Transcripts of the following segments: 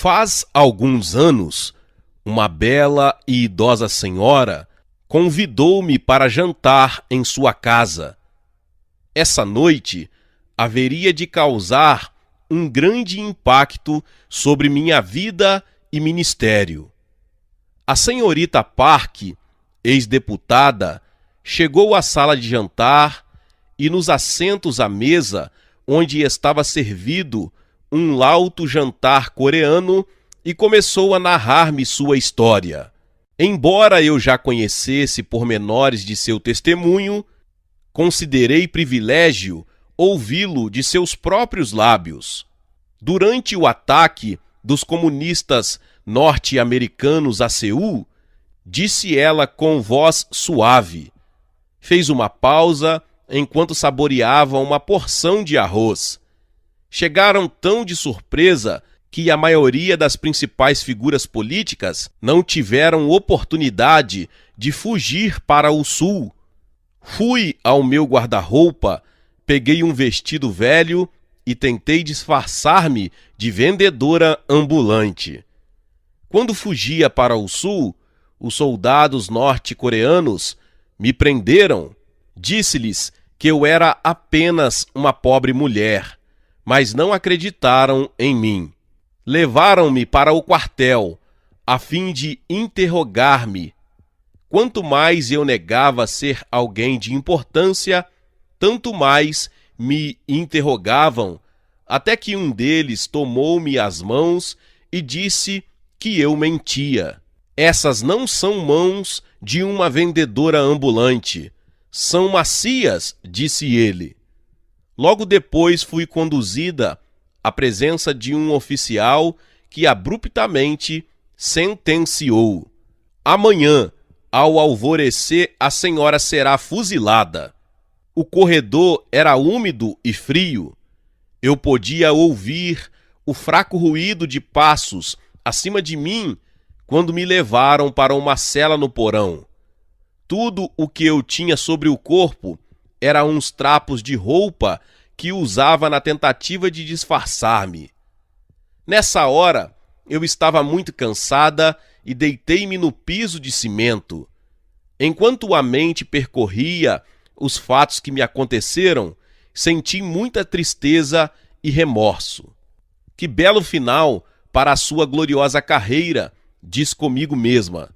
Faz alguns anos, uma bela e idosa senhora convidou-me para jantar em sua casa. Essa noite haveria de causar um grande impacto sobre minha vida e ministério. A senhorita Park, ex-deputada, chegou à sala de jantar e nos assentos à mesa, onde estava servido um lauto jantar coreano, e começou a narrar-me sua história. Embora eu já conhecesse pormenores de seu testemunho, considerei privilégio ouvi-lo de seus próprios lábios. Durante o ataque dos comunistas norte-americanos a Seul, disse ela com voz suave. Fez uma pausa enquanto saboreava uma porção de arroz. Chegaram tão de surpresa que a maioria das principais figuras políticas não tiveram oportunidade de fugir para o sul. Fui ao meu guarda-roupa, peguei um vestido velho e tentei disfarçar-me de vendedora ambulante. Quando fugia para o sul, os soldados norte-coreanos me prenderam. Disse-lhes que eu era apenas uma pobre mulher, mas não acreditaram em mim. Levaram-me para o quartel, a fim de interrogar-me. Quanto mais eu negava ser alguém de importância, tanto mais me interrogavam, até que um deles tomou-me as mãos e disse que eu mentia. Essas não são mãos de uma vendedora ambulante. São macias, disse ele. Logo depois fui conduzida à presença de um oficial que abruptamente sentenciou: amanhã, ao alvorecer, a senhora será fuzilada. O corredor era úmido e frio. Eu podia ouvir o fraco ruído de passos acima de mim quando me levaram para uma cela no porão. Tudo o que eu tinha sobre o corpo era uns trapos de roupa que usava na tentativa de disfarçar-me. Nessa hora, eu estava muito cansada e deitei-me no piso de cimento. Enquanto a mente percorria os fatos que me aconteceram, senti muita tristeza e remorso. Que belo final para a sua gloriosa carreira, diz comigo mesma.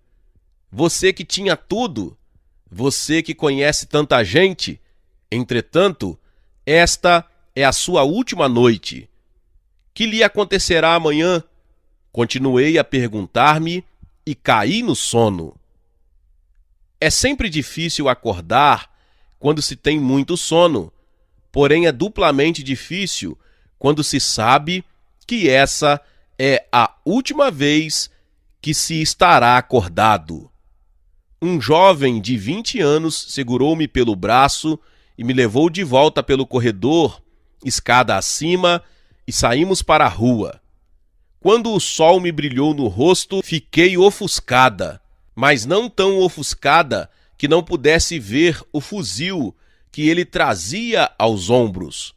Você que tinha tudo, você que conhece tanta gente, entretanto, esta é a sua última noite. Que lhe acontecerá amanhã? Continuei a perguntar-me e caí no sono. É sempre difícil acordar quando se tem muito sono, porém é duplamente difícil quando se sabe que essa é a última vez que se estará acordado. Um jovem de 20 anos segurou-me pelo braço e me levou de volta pelo corredor, escada acima, e saímos para a rua. Quando o sol me brilhou no rosto, fiquei ofuscada, mas não tão ofuscada que não pudesse ver o fuzil que ele trazia aos ombros.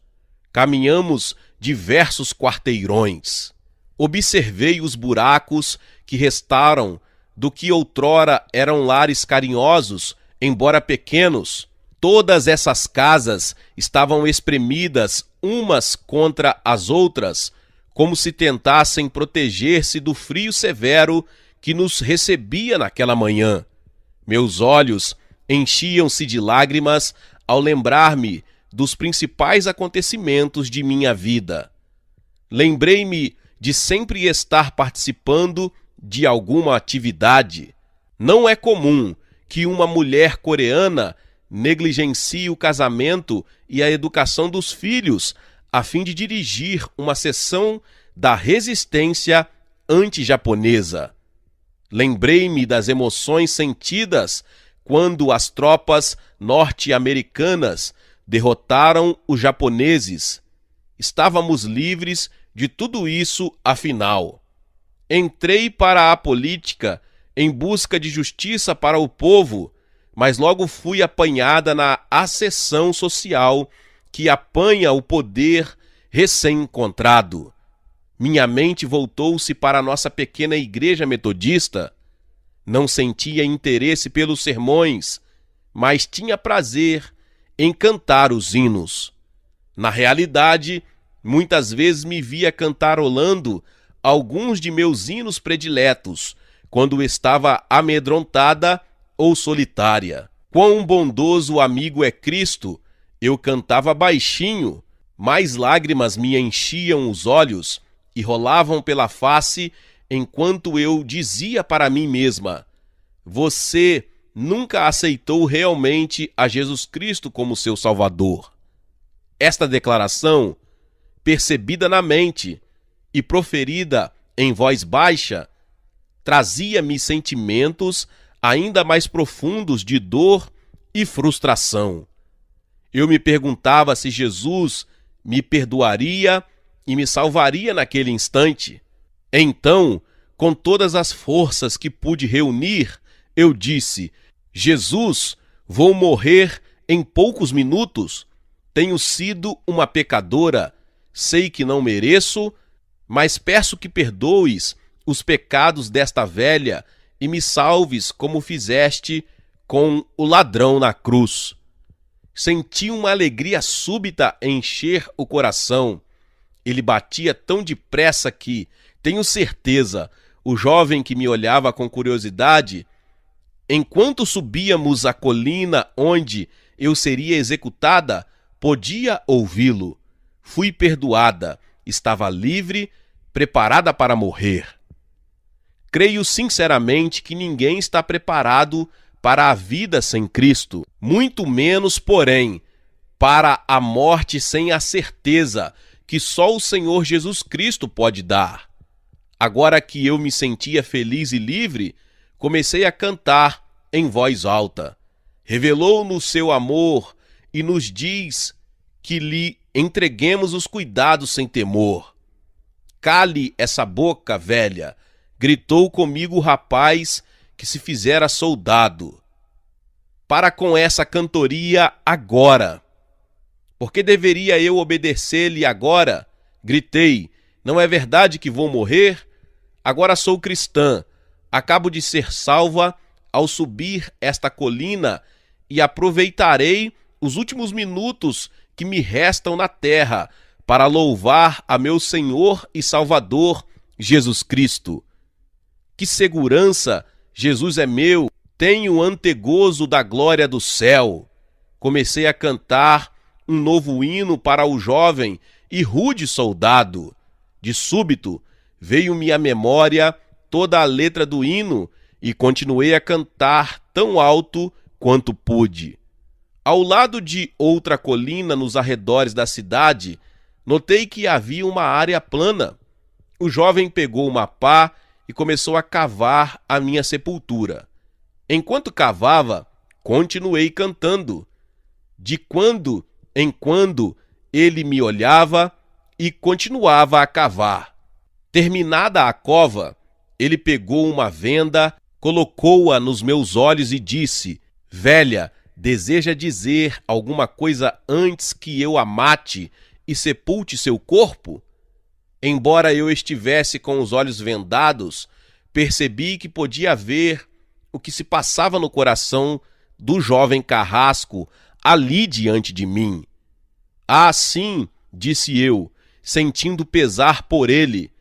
Caminhamos diversos quarteirões. Observei os buracos que restaram do que outrora eram lares carinhosos, embora pequenos. Todas essas casas estavam espremidas umas contra as outras, como se tentassem proteger-se do frio severo que nos recebia naquela manhã. Meus olhos enchiam-se de lágrimas ao lembrar-me dos principais acontecimentos de minha vida. Lembrei-me de sempre estar participando de alguma atividade. Não é comum que uma mulher coreana negligencie o casamento e a educação dos filhos a fim de dirigir uma seção da resistência anti-japonesa. Lembrei-me das emoções sentidas quando as tropas norte-americanas derrotaram os japoneses. Estávamos livres de tudo isso, afinal. Entrei para a política em busca de justiça para o povo, mas logo fui apanhada na ascensão social que apanha o poder recém-encontrado. Minha mente voltou-se para a nossa pequena igreja metodista. Não sentia interesse pelos sermões, mas tinha prazer em cantar os hinos. Na realidade, muitas vezes me via cantarolando alguns de meus hinos prediletos, quando estava amedrontada ou solitária. Quão bondoso amigo é Cristo! Eu cantava baixinho, mas lágrimas me enchiam os olhos e rolavam pela face enquanto eu dizia para mim mesma: você nunca aceitou realmente a Jesus Cristo como seu Salvador. Esta declaração, percebida na mente e proferida em voz baixa, trazia-me sentimentos ainda mais profundos de dor e frustração. Eu me perguntava se Jesus me perdoaria e me salvaria naquele instante. Então, com todas as forças que pude reunir, eu disse: Jesus, vou morrer em poucos minutos. Tenho sido uma pecadora. Sei que não mereço, mas peço que perdoes os pecados desta velha e me salves como fizeste com o ladrão na cruz. Senti uma alegria súbita encher o coração. Ele batia tão depressa que, tenho certeza, o jovem que me olhava com curiosidade, enquanto subíamos a colina onde eu seria executada, podia ouvi-lo. Fui perdoada, estava livre, preparada para morrer. Creio sinceramente que ninguém está preparado para a vida sem Cristo, muito menos, porém, para a morte sem a certeza que só o Senhor Jesus Cristo pode dar. Agora que eu me sentia feliz e livre, comecei a cantar em voz alta. Revelou-nos seu amor e nos diz que lhe entreguemos os cuidados sem temor. Cale essa boca, velha, gritou comigo o rapaz que se fizera soldado. Para com essa cantoria agora. Por que deveria eu obedecer-lhe agora? Gritei. Não é verdade que vou morrer? Agora sou cristã. Acabo de ser salva ao subir esta colina e aproveitarei os últimos minutos que me restam na terra para louvar a meu Senhor e Salvador, Jesus Cristo. Que segurança! Jesus é meu, tenho antegozo da glória do céu. Comecei a cantar um novo hino para o jovem e rude soldado. De súbito, veio-me à memória toda a letra do hino e continuei a cantar tão alto quanto pude. Ao lado de outra colina nos arredores da cidade, notei que havia uma área plana. O jovem pegou uma pá e começou a cavar a minha sepultura. Enquanto cavava, continuei cantando. De quando em quando ele me olhava e continuava a cavar. Terminada a cova, ele pegou uma venda, colocou-a nos meus olhos e disse: velha, deseja dizer alguma coisa antes que eu a mate e sepulte seu corpo? Embora eu estivesse com os olhos vendados, percebi que podia ver o que se passava no coração do jovem carrasco ali diante de mim. Ah, sim, disse eu, sentindo pesar por ele.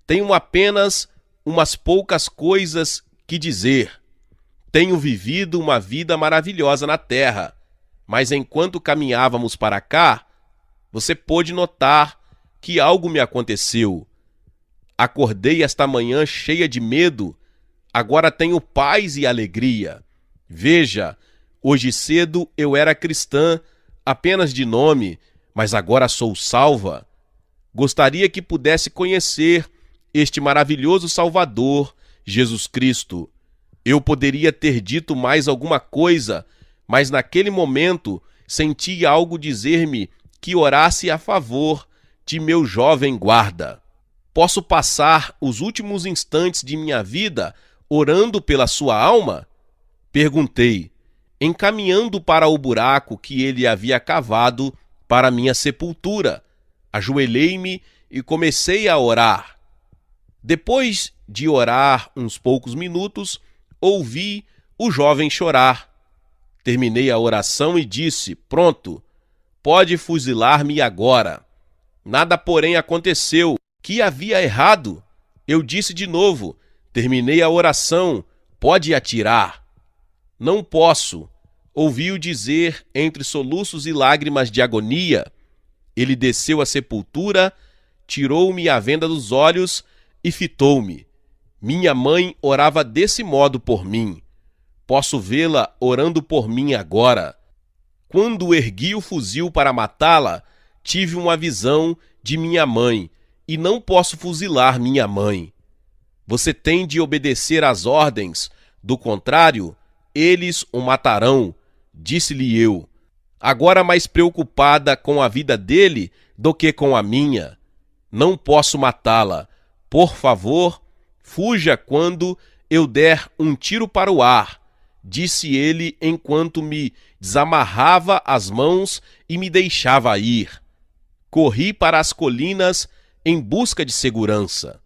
Tenho apenas umas poucas coisas que dizer. Tenho vivido uma vida maravilhosa na terra, mas enquanto caminhávamos para cá, você pôde notar que algo me aconteceu. Acordei esta manhã cheia de medo, agora tenho paz e alegria. Veja, hoje cedo eu era cristã, apenas de nome, mas agora sou salva. Gostaria que pudesse conhecer este maravilhoso Salvador, Jesus Cristo. Eu poderia ter dito mais alguma coisa, mas naquele momento senti algo dizer-me que orasse a favor de meu jovem guarda. Posso passar os últimos instantes de minha vida orando pela sua alma? Perguntei, encaminhando para o buraco que ele havia cavado para minha sepultura. Ajoelhei-me e comecei a orar. Depois de orar uns poucos minutos, ouvi o jovem chorar. Terminei a oração e disse: pronto, pode fuzilar-me agora. Nada, porém, aconteceu. Que havia errado? Eu disse de novo: terminei a oração, pode atirar. Não posso. Ouvi-o dizer entre soluços e lágrimas de agonia. Ele desceu à sepultura, tirou-me a venda dos olhos e fitou-me. Minha mãe orava desse modo por mim. Posso vê-la orando por mim agora. Quando ergui o fuzil para matá-la, tive uma visão de minha mãe e não posso fuzilar minha mãe. Você tem de obedecer às ordens, do contrário, eles o matarão, disse-lhe eu, agora mais preocupada com a vida dele do que com a minha. Não posso matá-la. Por favor, fuja quando eu der um tiro para o ar, disse ele enquanto me desamarrava as mãos e me deixava ir. Corri para as colinas em busca de segurança.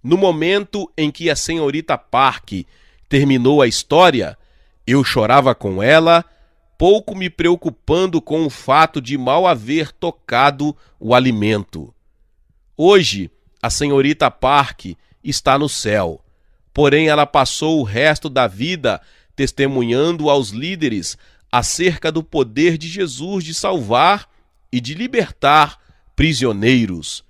No momento em que a senhorita Park terminou a história, eu chorava com ela, pouco me preocupando com o fato de mal haver tocado o alimento. Hoje, a senhorita Park está no céu, porém ela passou o resto da vida testemunhando aos líderes acerca do poder de Jesus de salvar e de libertar prisioneiros.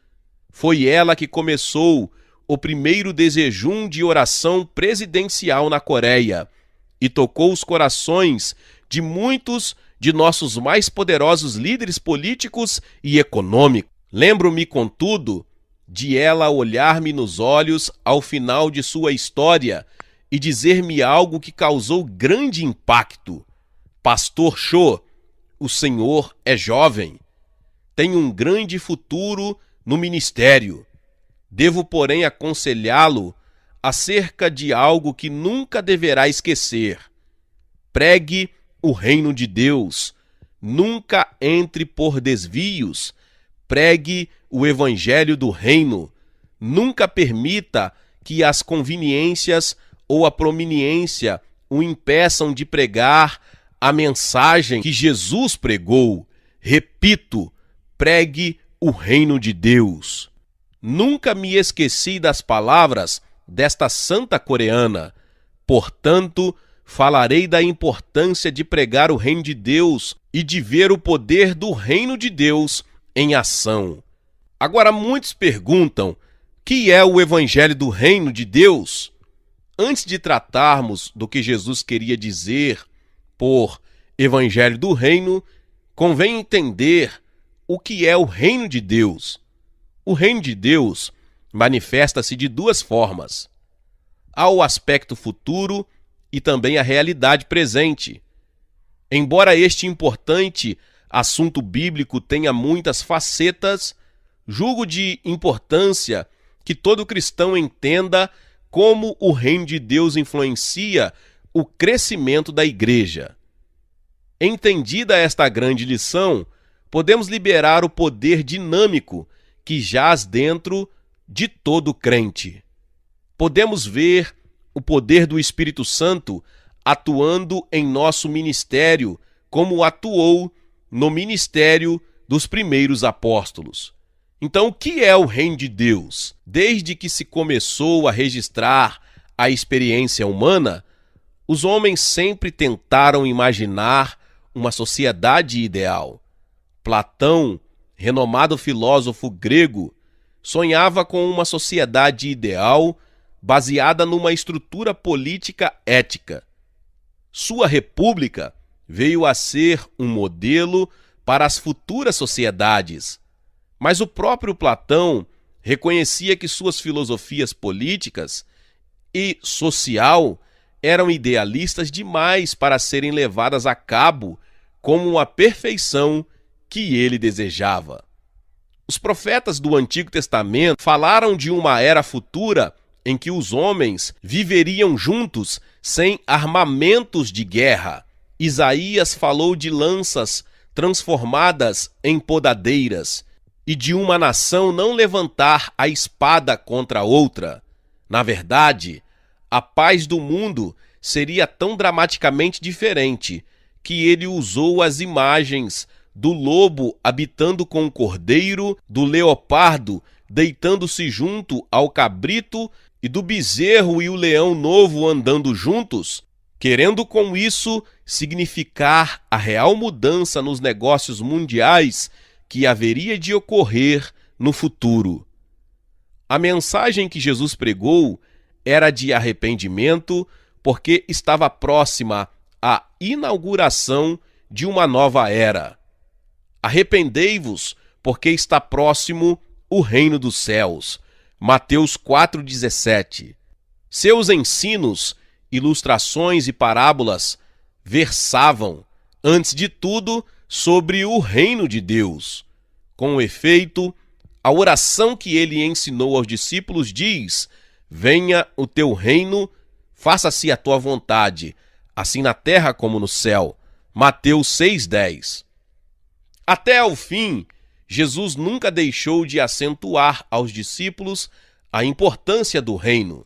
Foi ela que começou o primeiro desejum de oração presidencial na Coreia e tocou os corações de muitos de nossos mais poderosos líderes políticos e econômicos. Lembro-me, contudo, de ela olhar-me nos olhos ao final de sua história e dizer-me algo que causou grande impacto. Pastor Cho, o senhor é jovem. Tem um grande futuro no ministério. Devo, porém, aconselhá-lo acerca de algo que nunca deverá esquecer. Pregue o reino de Deus. Nunca entre por desvios. Pregue o evangelho do reino. Nunca permita que as conveniências ou a prominência o impeçam de pregar a mensagem que Jesus pregou. Repito, pregue o reino de Deus. Nunca me esqueci das palavras desta santa coreana. Portanto, falarei da importância de pregar o reino de Deus e de ver o poder do reino de Deus em ação. Agora, muitos perguntam: que é o evangelho do reino de Deus? Antes de tratarmos do que Jesus queria dizer por evangelho do reino, convém entender o que é o reino de Deus. O reino de Deus manifesta-se de duas formas. Há o aspecto futuro e também a realidade presente. Embora este importante assunto bíblico tenha muitas facetas, julgo de importância que todo cristão entenda como o reino de Deus influencia o crescimento da igreja. Entendida esta grande lição, podemos liberar o poder dinâmico que jaz dentro de todo crente. Podemos ver o poder do Espírito Santo atuando em nosso ministério, como atuou no ministério dos primeiros apóstolos. Então, o que é o reino de Deus? Desde que se começou a registrar a experiência humana, os homens sempre tentaram imaginar uma sociedade ideal. Platão, renomado filósofo grego, sonhava com uma sociedade ideal baseada numa estrutura política ética. Sua república veio a ser um modelo para as futuras sociedades. Mas o próprio Platão reconhecia que suas filosofias políticas e social eram idealistas demais para serem levadas a cabo como a perfeição que ele desejava. Os profetas do Antigo Testamento falaram de uma era futura em que os homens viveriam juntos sem armamentos de guerra. Isaías falou de lanças transformadas em podadeiras e de uma nação não levantar a espada contra outra. Na verdade, a paz do mundo seria tão dramaticamente diferente que ele usou as imagens do lobo habitando com o cordeiro, do leopardo deitando-se junto ao cabrito e do bezerro e o leão novo andando juntos, querendo com isso significar a real mudança nos negócios mundiais que haveria de ocorrer no futuro. A mensagem que Jesus pregou era de arrependimento, porque estava próxima a inauguração de uma nova era. Arrependei-vos, porque está próximo o reino dos céus. Mateus 4,17. Seus ensinos, ilustrações e parábolas versavam, antes de tudo, sobre o reino de Deus. Com efeito, a oração que ele ensinou aos discípulos diz: venha o teu reino, faça-se a tua vontade, assim na terra como no céu. Mateus 6,10. Até ao fim, Jesus nunca deixou de acentuar aos discípulos a importância do reino.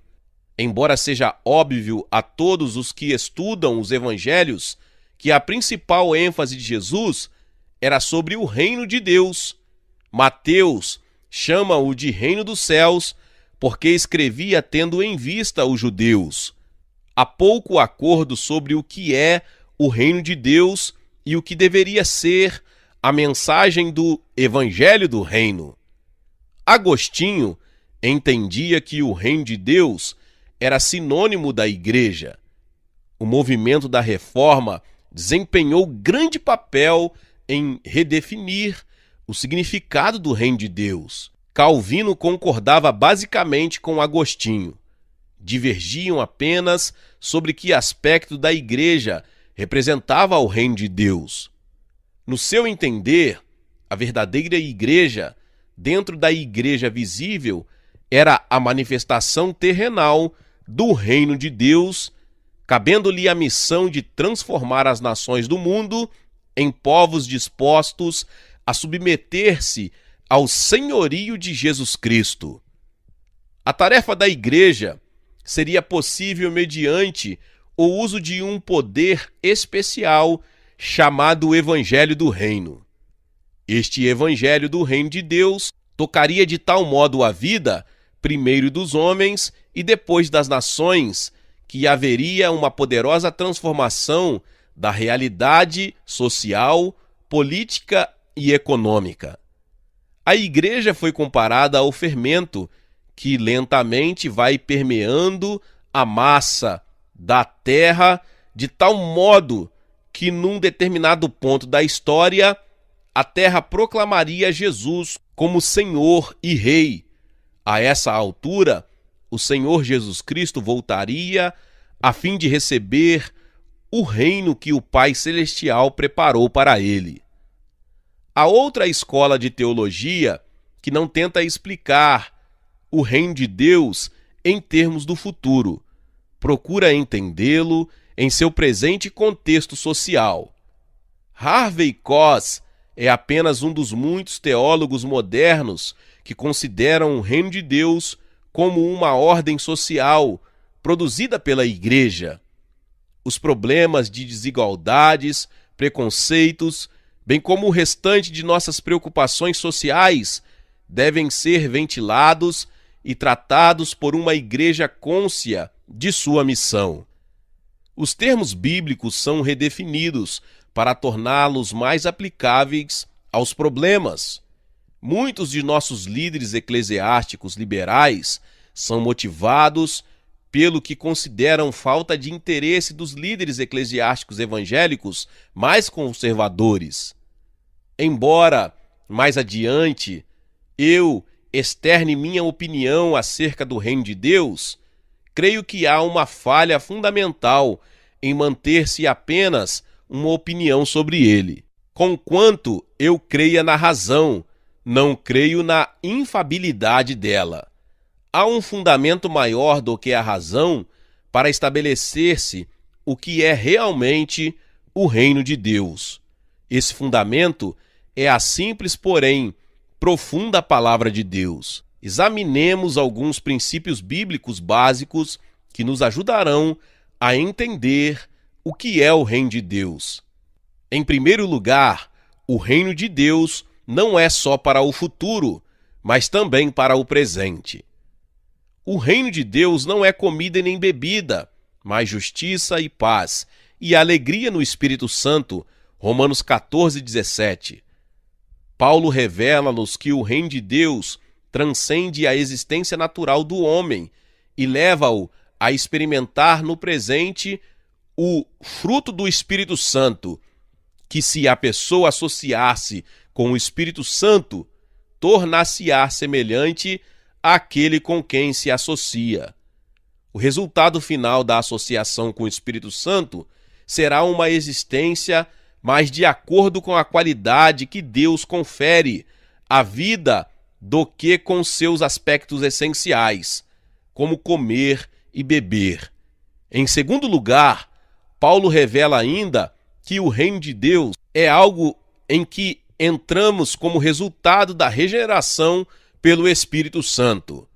Embora seja óbvio a todos os que estudam os evangelhos que a principal ênfase de Jesus era sobre o reino de Deus, Mateus chama-o de reino dos céus porque escrevia tendo em vista os judeus. Há pouco acordo sobre o que é o reino de Deus e o que deveria ser a mensagem do Evangelho do Reino. Agostinho entendia que o reino de Deus era sinônimo da igreja. O movimento da Reforma desempenhou grande papel em redefinir o significado do reino de Deus. Calvino concordava basicamente com Agostinho. Divergiam apenas sobre que aspecto da igreja representava o reino de Deus. No seu entender, a verdadeira igreja, dentro da igreja visível, era a manifestação terrenal do reino de Deus, cabendo-lhe a missão de transformar as nações do mundo em povos dispostos a submeter-se ao senhorio de Jesus Cristo. A tarefa da igreja seria possível mediante o uso de um poder especial chamado Evangelho do Reino. Este Evangelho do Reino de Deus tocaria de tal modo a vida, primeiro dos homens e depois das nações, que haveria uma poderosa transformação da realidade social, política e econômica. A igreja foi comparada ao fermento que lentamente vai permeando a massa da terra de tal modo que num determinado ponto da história a terra proclamaria Jesus como Senhor e Rei. A essa altura, o Senhor Jesus Cristo voltaria a fim de receber o reino que o Pai Celestial preparou para ele. A outra escola de teologia que não tenta explicar o reino de Deus em termos do futuro, procura entendê-lo em seu presente contexto social. Harvey Koss é apenas um dos muitos teólogos modernos que consideram o reino de Deus como uma ordem social produzida pela igreja. Os problemas de desigualdades, preconceitos, bem como o restante de nossas preocupações sociais, devem ser ventilados e tratados por uma igreja cônscia de sua missão. Os termos bíblicos são redefinidos para torná-los mais aplicáveis aos problemas. Muitos de nossos líderes eclesiásticos liberais são motivados pelo que consideram falta de interesse dos líderes eclesiásticos evangélicos mais conservadores. Embora, mais adiante, eu externe minha opinião acerca do reino de Deus, creio que há uma falha fundamental em manter-se apenas uma opinião sobre ele. Conquanto eu creia na razão, não creio na infabilidade dela. Há um fundamento maior do que a razão para estabelecer-se o que é realmente o reino de Deus. Esse fundamento é a simples, porém profunda palavra de Deus. Examinemos alguns princípios bíblicos básicos que nos ajudarão a entender o que é o reino de Deus. Em primeiro lugar, o reino de Deus não é só para o futuro, mas também para o presente. O reino de Deus não é comida e nem bebida, mas justiça e paz, e alegria no Espírito Santo, Romanos 14:17. Paulo revela-nos que o reino de Deus transcende a existência natural do homem e leva-o a experimentar no presente o fruto do Espírito Santo, que, se a pessoa associar-se com o Espírito Santo, tornar-se-á semelhante àquele com quem se associa. O resultado final da associação com o Espírito Santo será uma existência mais de acordo com a qualidade que Deus confere à vida do que com seus aspectos essenciais, como comer e beber. Em segundo lugar, Paulo revela ainda que o reino de Deus é algo em que entramos como resultado da regeneração pelo Espírito Santo.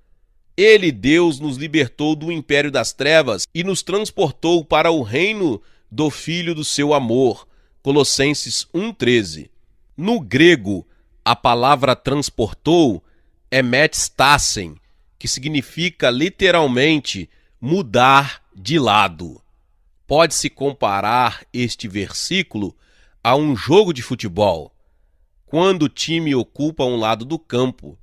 Ele, Deus, nos libertou do império das trevas e nos transportou para o reino do Filho do seu amor. Colossenses 1:13. No grego, a palavra transportou é metastasen, que significa literalmente mudar de lado. Pode-se comparar este versículo a um jogo de futebol, quando o time ocupa um lado do campo.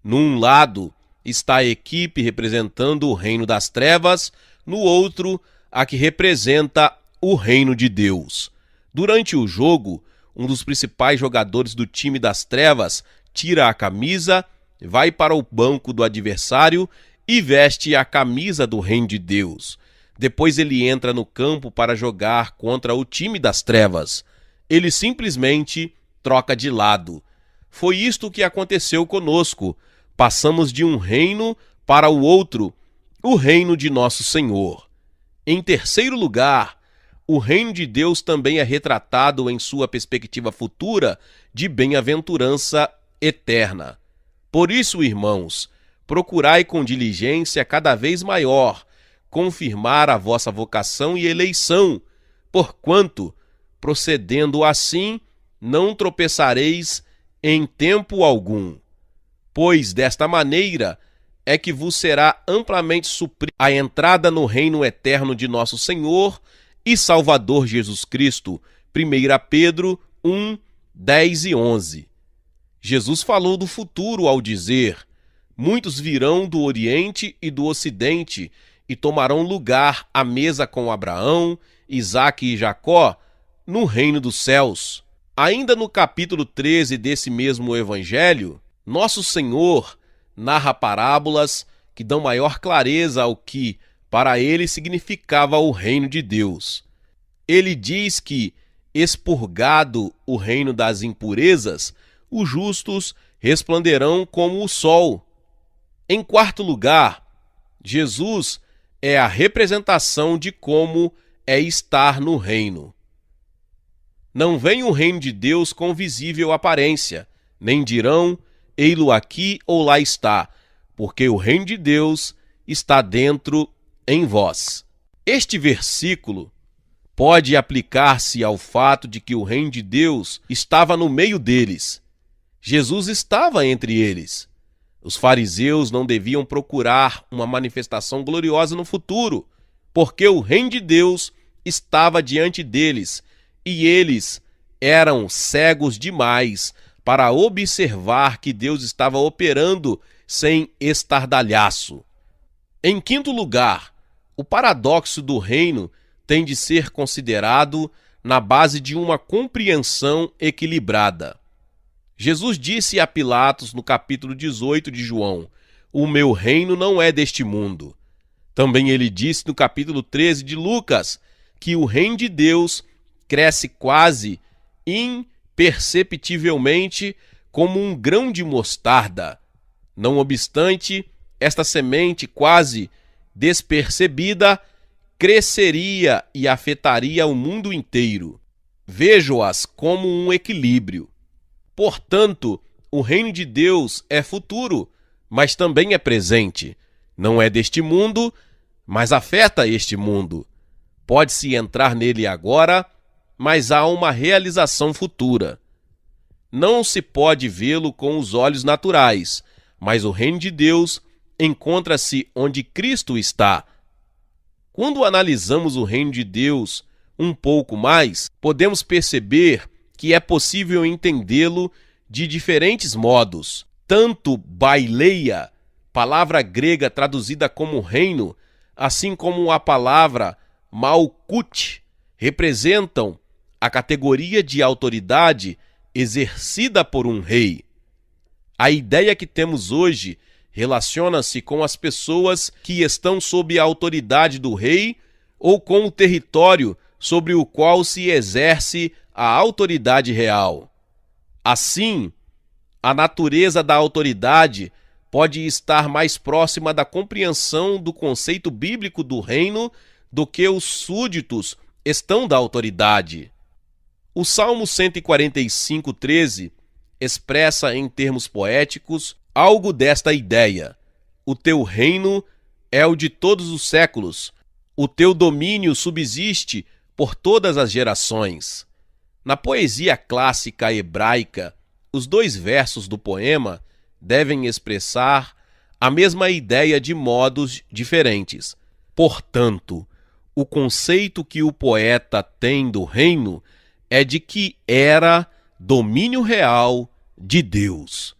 Num lado está a equipe representando o reino das trevas, no outro, a que representa o reino de Deus. Durante o jogo, um dos principais jogadores do time das trevas tira a camisa, vai para o banco do adversário e veste a camisa do reino de Deus. Depois ele entra no campo para jogar contra o time das trevas. Ele simplesmente troca de lado. Foi isto que aconteceu conosco. Passamos de um reino para o outro, o reino de nosso Senhor. Em terceiro lugar, o reino de Deus também é retratado em sua perspectiva futura de bem-aventurança eterna. Por isso, irmãos, procurai com diligência cada vez maior confirmar a vossa vocação e eleição, porquanto, procedendo assim, não tropeçareis em tempo algum. Pois desta maneira é que vos será amplamente suprida a entrada no reino eterno de nosso Senhor e Salvador Jesus Cristo. 1 Pedro 1:10 e 11. Jesus falou do futuro ao dizer: muitos virão do Oriente e do Ocidente e tomarão lugar à mesa com Abraão, Isaque e Jacó no reino dos céus. Ainda no capítulo 13 desse mesmo evangelho, nosso Senhor narra parábolas que dão maior clareza ao que para ele significava o reino de Deus. Ele diz que, expurgado o reino das impurezas, os justos resplandecerão como o sol. Em quarto lugar, Jesus é a representação de como é estar no reino. Não vem o reino de Deus com visível aparência, nem dirão, ei-lo aqui ou lá está, porque o reino de Deus está dentro em vós. Este versículo pode aplicar-se ao fato de que o reino de Deus estava no meio deles. Jesus estava entre eles. Os fariseus não deviam procurar uma manifestação gloriosa no futuro, porque o reino de Deus estava diante deles e eles eram cegos demais para observar que Deus estava operando sem estardalhaço. Em quinto lugar, o paradoxo do reino tem de ser considerado na base de uma compreensão equilibrada. Jesus disse a Pilatos no capítulo 18 de João: o meu reino não é deste mundo. Também ele disse no capítulo 13 de Lucas que o reino de Deus cresce quase imperceptivelmente como um grão de mostarda. Não obstante, esta semente quase despercebida cresceria e afetaria o mundo inteiro. Vejo-as como um equilíbrio. Portanto, o reino de Deus é futuro, mas também é presente. Não é deste mundo, mas afeta este mundo. Pode-se entrar nele agora, mas há uma realização futura. Não se pode vê-lo com os olhos naturais, mas o reino de Deus encontra-se onde Cristo está. Quando analisamos o reino de Deus um pouco mais, podemos perceber que é possível entendê-lo de diferentes modos. Tanto baileia, palavra grega traduzida como reino, assim como a palavra malkut, representam a categoria de autoridade exercida por um rei. A ideia que temos hoje relaciona-se com as pessoas que estão sob a autoridade do rei ou com o território sobre o qual se exerce a autoridade real. Assim, a natureza da autoridade pode estar mais próxima da compreensão do conceito bíblico do reino do que os súditos estão da autoridade. O Salmo 145:13 expressa em termos poéticos algo desta ideia. O teu reino é o de todos os séculos, o teu domínio subsiste por todas as gerações. Na poesia clássica hebraica, os 2 versos do poema devem expressar a mesma ideia de modos diferentes. Portanto, o conceito que o poeta tem do reino é de que era domínio real de Deus.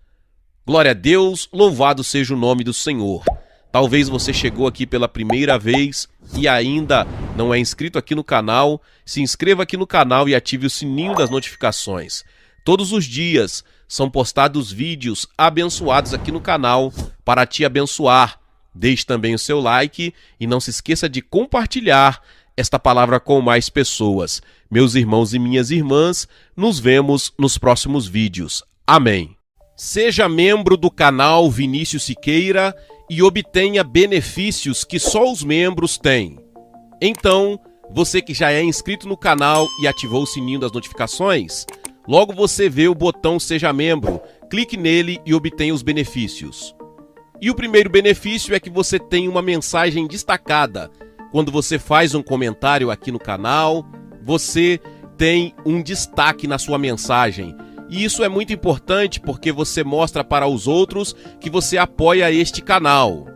Glória a Deus, louvado seja o nome do Senhor. Talvez você chegou aqui pela primeira vez e ainda não é inscrito aqui no canal. Se inscreva aqui no canal e ative o sininho das notificações. Todos os dias são postados vídeos abençoados aqui no canal para te abençoar. Deixe também o seu like e não se esqueça de compartilhar esta palavra com mais pessoas. Meus irmãos e minhas irmãs, nos vemos nos próximos vídeos. Amém. Seja membro do canal Vinícius Siqueira e obtenha benefícios que só os membros têm. Então, você que já é inscrito no canal e ativou o sininho das notificações, logo você vê o botão Seja Membro, clique nele e obtenha os benefícios. E o primeiro benefício é que você tem uma mensagem destacada. Quando você faz um comentário aqui no canal, você tem um destaque na sua mensagem. E isso é muito importante porque você mostra para os outros que você apoia este canal.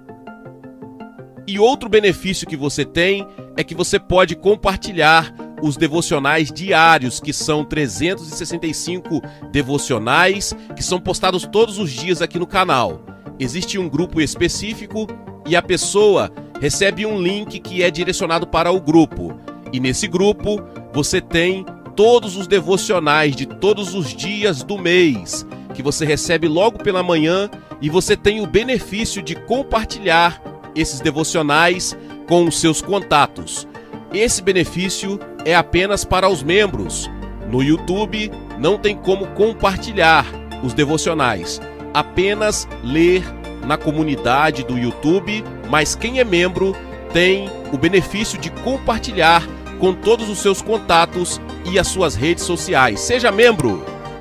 E outro benefício que você tem é que você pode compartilhar os devocionais diários, que são 365 devocionais, que são postados todos os dias aqui no canal. Existe um grupo específico e a pessoa recebe um link que é direcionado para o grupo. E nesse grupo você tem todos os devocionais de todos os dias do mês, que você recebe logo pela manhã, e você tem o benefício de compartilhar esses devocionais com os seus contatos. Esse benefício é apenas para os membros. No YouTube não tem como compartilhar os devocionais, apenas ler na comunidade do YouTube, mas quem é membro tem o benefício de compartilhar com todos os seus contatos e as suas redes sociais. Seja membro!